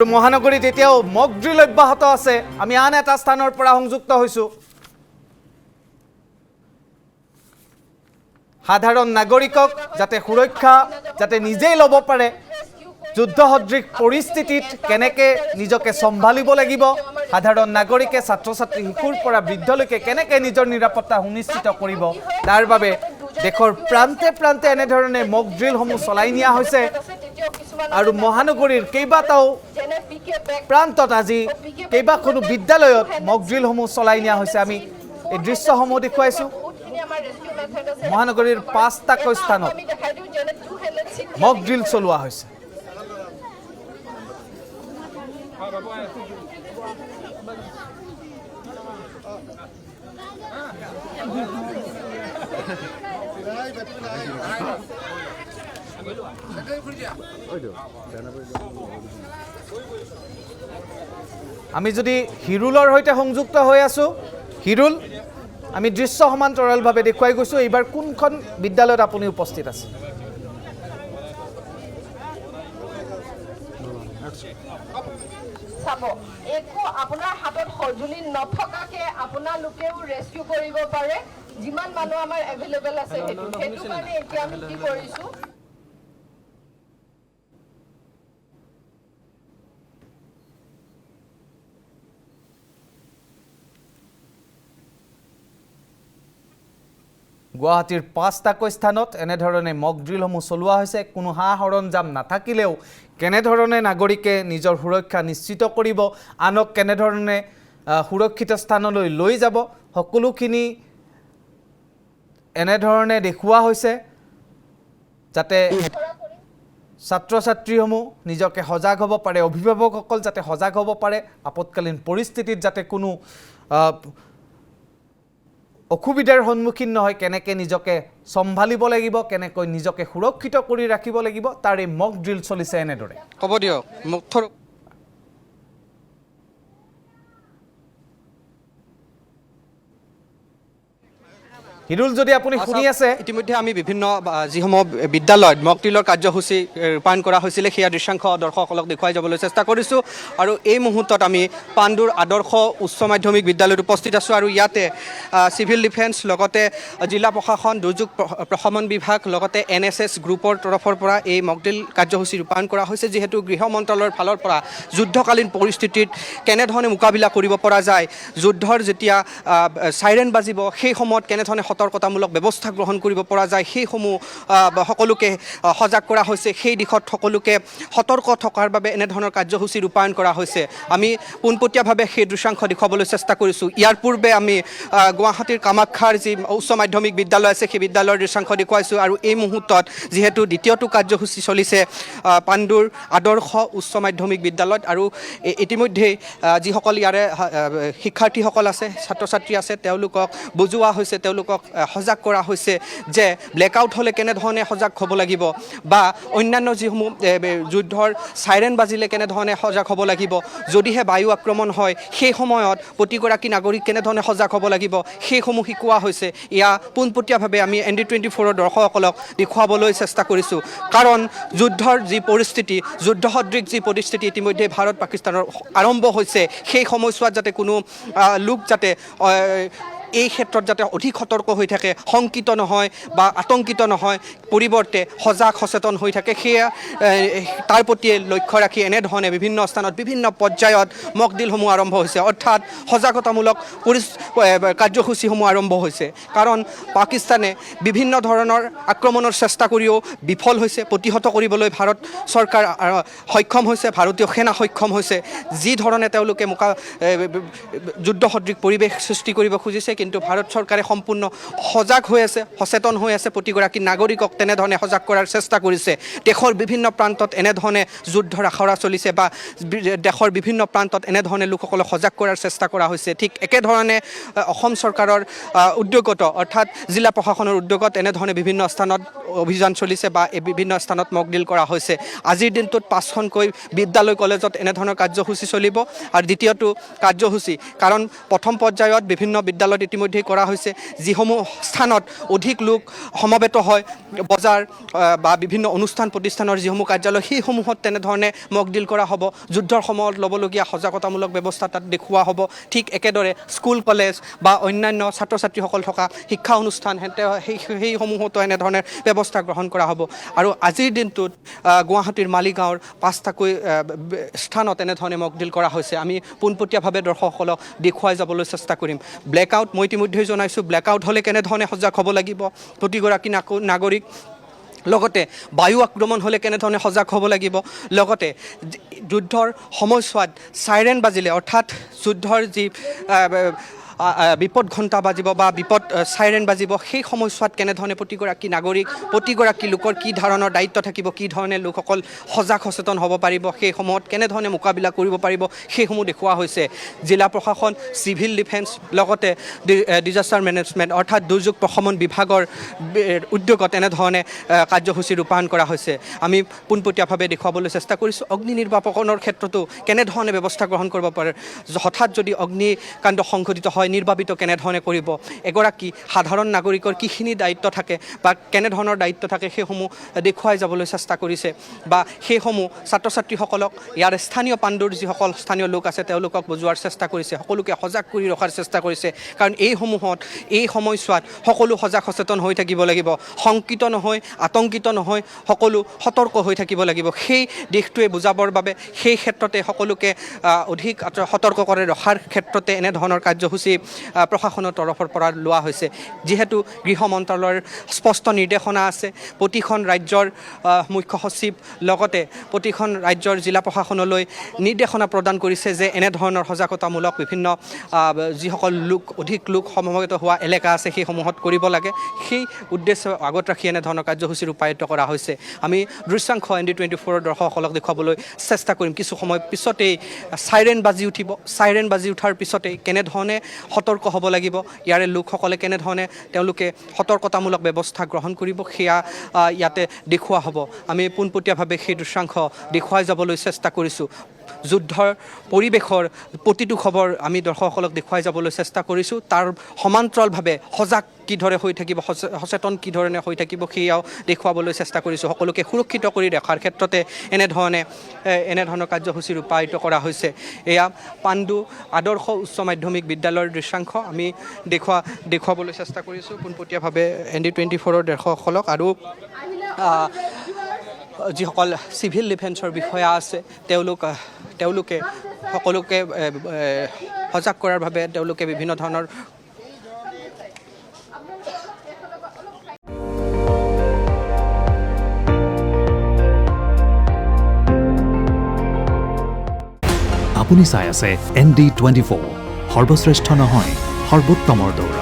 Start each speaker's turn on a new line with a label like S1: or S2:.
S1: মহানগৰীত এতিয়াও মক ড্ৰিল অব্যাহত আছে। আমি আন এটা স্থানৰ পৰা সংযুক্ত হৈছো। সাধাৰণ নাগৰিকক যাতে সুৰক্ষা যাতে নিজেই ল'ব পাৰে, যুদ্ধ সদৃশ পৰিস্থিতিত কেনেকৈ নিজকে চম্ভালিব লাগিব, সাধাৰণ নাগৰিকে ছাত্ৰ ছাত্ৰী শিশুৰ পৰা বৃদ্ধলৈকে কেনেকৈ নিজৰ নিৰাপত্তা সুনিশ্চিত কৰিব, তাৰ বাবে দেশৰ প্ৰান্তে প্ৰান্তে এনেধৰণে মক ড্ৰিলসমূহ চলাই নিয়া হৈছে। আৰু মহানগৰীৰ কেইবাটাও প্ৰান্তত আজি কেইবাখনো বিদ্যালয়ত মক ড্ৰিলসমূহ চলাই নিয়া হৈছে। আমি এই দৃশ্যসমূহ দেখুৱাইছোঁ। মহানগৰীৰ ৫টাকৈ স্থানত মক ড্ৰিল চলোৱা হৈছে। আমি যদি হিৰুলৰ সৈতে সংযুক্ত হৈ আছো। হিৰুল, আমি দৃশ্য সমান্তৰালভাৱে দেখুৱাই গৈছোঁ। এইবাৰ কোনখন বিদ্যালয়ত আপুনি উপস্থিত আছে?
S2: চাব, একো আপোনাৰ হাতত সঁজুলি নথকাকে আপোনালোকেও ৰেস্কিউ কৰিব পাৰে। যিমান মানুহ আমাৰ এভেইলেবল আছে সেইটো কাৰণে এতিয়া আমি কি কৰিছোঁ,
S1: গুৱাহাটীৰ ৫টাকৈ স্থানত এনেধৰণে মক ড্ৰিলসমূহ চলোৱা হৈছে। কোনো সা সৰঞ্জাম নাথাকিলেও কেনেধৰণে নাগৰিকে নিজৰ সুৰক্ষা নিশ্চিত কৰিব, আনক কেনেধৰণে সুৰক্ষিত স্থানলৈ লৈ যাব, সকলোখিনি এনেধৰণে দেখুওৱা হৈছে যাতে ছাত্ৰ ছাত্ৰীসমূহ নিজকে সজাগ হ'ব পাৰে, অভিভাৱকসকল যাতে সজাগ হ'ব পাৰে, আপতকালীন পৰিস্থিতিত যাতে কোনো অসুবিধাৰ সন্মুখীন নহয়, কেনেকৈ নিজকে চম্ভালিব লাগিব, কেনেকৈ নিজকে সুৰক্ষিত কৰি ৰাখিব লাগিব, তাৰ এই মক ড্ৰিল চলিছে এনেদৰে।
S3: ক'ব দিয়ক মোক
S1: হিৰুল, যদি আপুনি শুনি আছে,
S3: ইতিমধ্যে আমি বিভিন্ন যিসমূহ বিদ্যালয়ত মক ড্ৰিলৰ কাৰ্যসূচী ৰূপায়ণ কৰা হৈছিলে সেয়া দৃশ্যাংশ দৰ্শকসকলক দেখুৱাই যাবলৈ চেষ্টা কৰিছোঁ। আৰু এই মুহূৰ্তত আমি পাণ্ডুৰ আদৰ্শ উচ্চ মাধ্যমিক বিদ্যালয়ত উপস্থিত আছোঁ। আৰু ইয়াতে চিভিল ডিফেন্স, লগতে জিলা প্ৰশাসন, দুৰ্যোগ প্ৰশমন বিভাগ, লগতে NSS গ্ৰুপৰ তৰফৰ পৰা এই মক ড্ৰিল কাৰ্যসূচী ৰূপায়ণ কৰা হৈছে। যিহেতু গৃহ মন্ত্ৰালয়ৰ ফালৰ পৰা যুদ্ধকালীন পৰিস্থিতিত কেনেধৰণে মোকাবিলা কৰিব পৰা যায়, যুদ্ধৰ যেতিয়া চাইৰেন বাজিব সেই সময়ত কেনেধৰণে সতৰ্কতামূলক ব্যৱস্থা গ্ৰহণ কৰিব পৰা যায়, সেইসমূহ সকলোকে সজাগ কৰা হৈছে। সেই দিশত সকলোকে সতৰ্ক থকাৰ বাবে এনেধৰণৰ কাৰ্যসূচী ৰূপায়ণ কৰা হৈছে। আমি পোনপটীয়াভাৱে সেই দৃশ্যাংশ দেখুৱাবলৈ চেষ্টা কৰিছোঁ। ইয়াৰ পূৰ্বে আমি গুৱাহাটীৰ কামাখ্যাৰ যি উচ্চ মাধ্যমিক বিদ্যালয় আছে সেই বিদ্যালয়ৰ দৃশ্যাংশ দেখুৱাইছোঁ। আৰু এই মুহূৰ্তত যিহেতু দ্বিতীয়টো কাৰ্যসূচী চলিছে পাণ্ডুৰ আদৰ্শ উচ্চ মাধ্যমিক বিদ্যালয়ত, আৰু ইতিমধ্যেই যিসকল ইয়াৰে শিক্ষাৰ্থীসকল আছে, ছাত্ৰ ছাত্ৰী আছে, তেওঁলোকক বুজোৱা হৈছে, তেওঁলোকক সজাগ কৰা হৈছে যে ব্লেকআউট হ'লে কেনেধৰণে সজাগ হ'ব লাগিব, বা অন্যান্য যিসমূহ যুদ্ধৰ চাইৰেন বাজিলে কেনেধৰণে সজাগ হ'ব লাগিব, যদিহে বায়ু আক্ৰমণ হয় সেই সময়ত প্ৰতিগৰাকী নাগৰিক কেনেধৰণে সজাগ হ'ব লাগিব, সেইসমূহ শিকোৱা হৈছে। এয়া পোনপটীয়াভাৱে আমি ND24ৰ দৰ্শকসকলক দেখুৱাবলৈ চেষ্টা কৰিছোঁ। কাৰণ যুদ্ধৰ যি পৰিস্থিতি, যুদ্ধ সদৃশ যি পৰিস্থিতি ইতিমধ্যে ভাৰত পাকিস্তানৰ আৰম্ভ হৈছে, সেই সময়ছোৱাত যাতে কোনো লোক যাতে এই ক্ষেত্ৰত যাতে অধিক সতৰ্ক হৈ থাকে, শংকিত নহয় বা আতংকিত নহয়, পৰিৱৰ্তে সজাগ সচেতন হৈ থাকে, সেয়া তাৰ প্ৰতিয়ে লক্ষ্য ৰাখি এনেধৰণে বিভিন্ন স্থানত বিভিন্ন পৰ্যায়ত মক ড্ৰিলসমূহ আৰম্ভ হৈছে। অৰ্থাৎ সজাগতামূলক কাৰ্যসূচীসমূহ আৰম্ভ হৈছে। কাৰণ পাকিস্তানে বিভিন্ন ধৰণৰ আক্ৰমণৰ চেষ্টা কৰিও বিফল হৈছে। প্ৰতিহত কৰিবলৈ ভাৰত চৰকাৰ সক্ষম হৈছে, ভাৰতীয় সেনা সক্ষম হৈছে। যি ধৰণে তেওঁলোকে যুদ্ধ সদৃশ পৰিৱেশ সৃষ্টি কৰিব খুজিছে, কিন্তু ভাৰত চৰকাৰে সম্পূৰ্ণ সজাগ হৈ আছে, সচেতন হৈ আছে, প্ৰতিগৰাকী নাগৰিকক তেনেধৰণে সজাগ কৰাৰ চেষ্টা কৰিছে। দেশৰ বিভিন্ন প্ৰান্তত এনেধৰণে যুদ্ধৰ আখৰা চলিছে, বা দেশৰ বিভিন্ন প্ৰান্তত এনেধৰণে লোকসকলক সজাগ কৰাৰ চেষ্টা কৰা হৈছে। ঠিক একেধৰণে অসম চৰকাৰৰ উদ্যোগত, অৰ্থাৎ জিলা প্ৰশাসনৰ উদ্যোগত এনেধৰণে বিভিন্ন স্থানত অভিযান চলিছে, বা বিভিন্ন স্থানত মক ড্ৰিল কৰা হৈছে। আজিৰ দিনটোত 5খনকৈ বিদ্যালয় কলেজত এনেধৰণৰ কাৰ্যসূচী চলিব। আৰু দ্বিতীয়টো কাৰ্যসূচী, কাৰণ প্ৰথম পৰ্যায়ত বিভিন্ন বিদ্যালয়ত ইতিমধ্যেই কৰা হৈছে যিসমূহ স্থানত অধিক লোক সমবেত হয় বজাৰ বা বিভিন্ন অনুষ্ঠান প্ৰতিষ্ঠানৰ যিসমূহ কাৰ্যালয় সেইসমূহত তেনেধৰণে মক ড্ৰিল কৰা হ'ব যুদ্ধৰ সময়ত ল'বলগীয়া সজাগতামূলক ব্যৱস্থা তাত দেখুওৱা হ'ব ঠিক একেদৰে স্কুল কলেজ বা অন্যান্য ছাত্ৰ ছাত্ৰীসকল থকা শিক্ষা অনুষ্ঠান সেইসমূহতো এনেধৰণে ব্যৱস্থা গ্ৰহণ কৰা হ'ব আৰু আজিৰ দিনটোত গুৱাহাটীৰ মালিগাঁৱৰ 5টাকৈ স্থানত এনেধৰণে মক ড্ৰিল কৰা হৈছে আমি পোনপটীয়াভাৱে দৰ্শকসকলক দেখুৱাই যাবলৈ চেষ্টা কৰিম ব্লেকআউট মই ইতিমধ্যেই জনাইছোঁ ব্লেকআউট হ'লে কেনেধৰণে সজাগ হ'ব লাগিব প্ৰতিগৰাকী নাগৰিক লগতে বায়ু আক্ৰমণ হ'লে কেনেধৰণে সজাগ হ'ব লাগিব লগতে যুদ্ধৰ সময়ছোৱাত চাইৰেন বাজিলে অৰ্থাৎ যুদ্ধৰ যি বিপদ ঘণ্টা বাজিব বা বিপদ চাইৰেন বাজিব সেই সময়ছোৱাত কেনেধৰণে প্ৰতিগৰাকী নাগৰিক প্ৰতিগৰাকী লোকৰ কি ধৰণৰ দায়িত্ব থাকিব কি ধৰণে লোকসকল সজাগ সচেতন হ'ব পাৰিব সেইসমূহত কেনেধৰণে মোকাবিলা কৰিব পাৰিব সেইসমূহ দেখুওৱা হৈছে জিলা প্ৰশাসন চিভিল ডিফেন্স লগতে ডিজাষ্টাৰ মেনেজমেণ্ট অৰ্থাৎ দুৰ্যোগ প্ৰশমন বিভাগৰ উদ্যোগত এনেধৰণে কাৰ্যসূচী ৰূপায়ণ কৰা হৈছে আমি পোনপটীয়াভাৱে দেখুৱাবলৈ চেষ্টা কৰিছোঁ অগ্নি নিৰ্বাপনৰ ক্ষেত্ৰতো কেনেধৰণে ব্যৱস্থা গ্ৰহণ কৰিব পাৰে হঠাৎ যদি অগ্নিকাণ্ড সংঘটিত হয় নিৰ্বাপিত কেনেধৰণে কৰিব এগৰাকী সাধাৰণ নাগৰিকৰ কিখিনি দায়িত্ব থাকে বা কেনেধৰণৰ দায়িত্ব থাকে সেইসমূহ দেখুৱাই যাবলৈ চেষ্টা কৰিছে বা সেইসমূহ ছাত্ৰ ছাত্ৰীসকলক ইয়াৰ স্থানীয় পাণ্ডুৰ যিসকল স্থানীয় লোক আছে তেওঁলোকক বুজোৱাৰ চেষ্টা কৰিছে সকলোকে সজাগ কৰি ৰখাৰ চেষ্টা কৰিছে কাৰণ এইসমূহত এই সময়ছোৱাত সকলো সজাগ সচেতন হৈ থাকিব লাগিব শংকিত নহয় আতংকিত নহয় সকলো সতৰ্ক হৈ থাকিব লাগিব সেই দিশটোৱে বুজাবৰ বাবে সেই ক্ষেত্ৰতে সকলোকে অধিক সতৰ্ক কৰি ৰখাৰ ক্ষেত্ৰতে এনেধৰণৰ কাৰ্যসূচী প্ৰশাসনৰ তৰফৰ পৰা লোৱা হৈছে যিহেতু গৃহ মন্ত্ৰালয়ৰ স্পষ্ট নিৰ্দেশনা আছে প্ৰতিখন ৰাজ্যৰ মুখ্য সচিব লগতে প্ৰতিখন ৰাজ্যৰ জিলা প্ৰশাসনলৈ নিৰ্দেশনা প্ৰদান কৰিছে যে এনেধৰণৰ সজাগতামূলক বিভিন্ন যিসকল অধিক লোক সমবেত হোৱা এলেকা আছে সেইসমূহত কৰিব লাগে সেই উদ্দেশ্য আগত ৰাখি এনেধৰণৰ কাৰ্যসূচী ৰূপায়িত কৰা হৈছে আমি দৃশ্যাংশ ND24ৰ দৰ্শকসকলক দেখুৱাবলৈ চেষ্টা কৰিম কিছু সময় পিছতেই চাইৰেন বাজি উঠিব চাইৰেন বাজি উঠাৰ পিছতেই কেনেধৰণে সতৰ্ক হ'ব লাগিব ইয়াৰে লোকসকলে কেনেধৰণে তেওঁলোকে সতৰ্কতামূলক ব্যৱস্থা গ্ৰহণ কৰিব সেয়া ইয়াতে দেখুওৱা হ'ব আমি পোনপটীয়াভাৱে সেই দৃশ্যাংশ দেখুৱাই যাবলৈ চেষ্টা কৰিছোঁ যুদ্ধৰ পৰিৱেশৰ প্ৰতিটো খবৰ আমি দৰ্শকসকলক দেখুৱাই যাবলৈ চেষ্টা কৰিছোঁ তাৰ সমান্তৰালভাৱে সজাগ কিদৰে হৈ থাকিব সচেতন কি ধৰণে হৈ থাকিব সেয়াও দেখুৱাবলৈ চেষ্টা কৰিছোঁ সকলোকে সুৰক্ষিত কৰি ৰখাৰ ক্ষেত্ৰতে এনেধৰণৰ কাৰ্যসূচী ৰূপায়িত কৰা হৈছে এয়া পাণ্ডু আদৰ্শ উচ্চ মাধ্যমিক বিদ্যালয়ৰ দৃশ্যাংশ আমি দেখুৱাবলৈ চেষ্টা কৰিছোঁ পোনপটীয়াভাৱে ND24ৰ দৰ্শকসকলক আৰু যিসকল চিভিল ডিফেন্সৰ বিষয়া আছে তেওঁলোকে সকলোকে সজাগ কৰাৰ বাবে তেওঁলোকে বিভিন্ন ধৰণৰ
S4: আপুনি চাই আছে ND24 সৰ্বশ্ৰেষ্ঠ নহয় সৰ্বোত্তমৰ দৌৰ